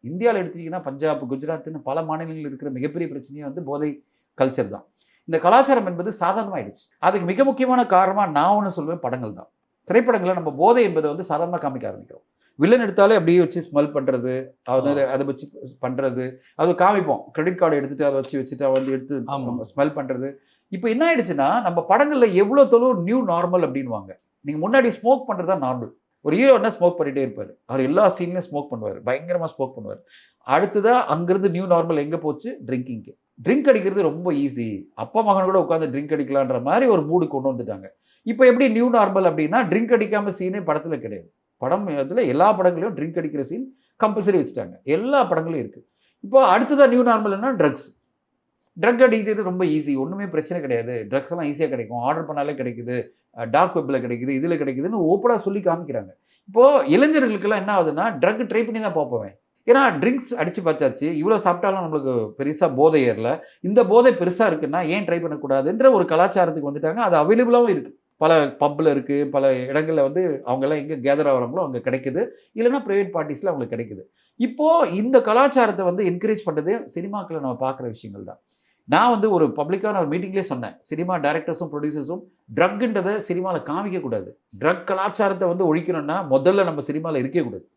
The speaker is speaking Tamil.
இந்தியாவில் எடுத்துக்கிட்டிங்கன்னா பஞ்சாப், குஜராத்ன்னு பல மாநிலங்களில் இருக்கிற மிகப்பெரிய பிரச்சனையே வந்து போதை கல்ச்சர் தான். இந்த கலாச்சாரம் என்பது சாதாரணமாயிடுச்சு. அதுக்கு மிக முக்கியமான காரணமா நான் ஒண்ணு சொல்வேன் படங்கள் தான். திரைப்படங்கள்ல நம்ம போதை என்பதை வந்து சாதாரணமா காமிக்க ஆரம்பிக்கிறோம். வில்லன் எடுத்தாலே அப்படியே வச்சு ஸ்மெல் பண்றது, அத வச்சு பண்றது, அது காமிப்போம். கிரெடிட் கார்டு எடுத்துட்டு அத வச்சுட்டு வந்து எடுத்து ஆமா. ஸ்மெல் பண்றது. இப்ப என்ன ஆயிடுச்சுன்னா, நம்ம படங்கள்ல எவ்வளோ தொலைவு நியூ நார்மல் அப்படின்னுவாங்க. நீங்க முன்னாடி ஸ்மோக் பண்றது தான் நார்மல். ஒரு ஹீரோன்னா ஸ்மோக் பண்ணிட்டே இருப்பாரு. அவர் எல்லா சீன்லயும் ஸ்மோக் பண்ணுவாரு. பயங்கரமா ஸ்மோக் பண்ணுவாரு. அடுத்ததா அங்கிருந்து நியூ நார்மல் எங்க போச்சு? ட்ரிங்கிங்க்கு. ட்ரிங்க் அடிக்கிறது ரொம்ப ஈஸி. அப்பா, மகன் கூட உட்கார்ந்து ட்ரிங்க் அடிக்கலான்ற மாரி ஒரு மூடு கொண்டு வந்துட்டாங்க. இப்ப எப்படி நியூ நார்மல் அப்படின்னா, ட்ரிங்க் அடிக்காம சீனே படத்துல கிடையாது. படம் இதுல எல்லா படங்களையும் ட்ரிங்க் அடிக்கிற சீன் கம்பல்சரி வச்சுட்டாங்க. எல்லா படங்களையும் இருக்கு. இப்போ அடுத்ததா நியூ நார்மல் என்ன? ட்ரக்ஸ். ட்ரக் அடிக்கிறது ரொம்ப ஈஸி. ஒண்ணுமே பிரச்சனை கிடையாது. ட்ரக்ஸ் எல்லாம் ஈஸியா கிடைக்கும். ஆர்டர் பண்ணாலே கிடைக்குது. டார்க் வெப்ல கிடைக்குது. இதுல கிடைக்குதுன்னு ஓப்பனா சொல்லி காமிக்கிறாங்க. இப்போ இளைஞர்களுக்கெல்லாம் என்ன ஆகுதுன்னா, ட்ரக் ட்ரை பண்ணி தான் பார்ப்போமே. ஏன்னா ட்ரிங்க்ஸ் அடிச்சு பார்த்தாச்சு. இவ்வளோ சாப்பிட்டாலும் நம்மளுக்கு பெருசா போதை ஏறல. இந்த போதை பெருசா இருக்குன்னா ஏன் ட்ரை பண்ணக்கூடாதுன்ற ஒரு கலாச்சாரத்துக்கு வந்துட்டாங்க. அது அவைலபிளாவும் இருக்கு. பல பப்ல இருக்கு. பல இடங்கள்ல வந்து அவங்கலாம் எங்க கேதர் ஆகுறாங்களோ அங்க கிடைக்குது. இல்லன்னா பிரைவேட் பார்ட்டீஸ்ல அவங்களுக்கு கிடைக்குது. இப்போ இந்த கலாச்சாரத்த வந்து என்கரேஜ் பண்றதே சினிமாக்கள்ல நம்ம பார்க்குற விஷயங்கள் தான். நான் வந்து ஒரு பப்ளிக்கான ஒரு மீட்டிங்லயே சொன்னேன். சினிமா டைரக்டர்ஸும், புரொடியூசர்ஸும் ட்ரக்ன்றத சினிமால காமிக்கக் கூடாது. ட்ரக் கலாச்சாரத்த வந்து ஒழிக்கணும்னா, முதல்ல நம்ம சினிமால இருக்கவே கூடாது.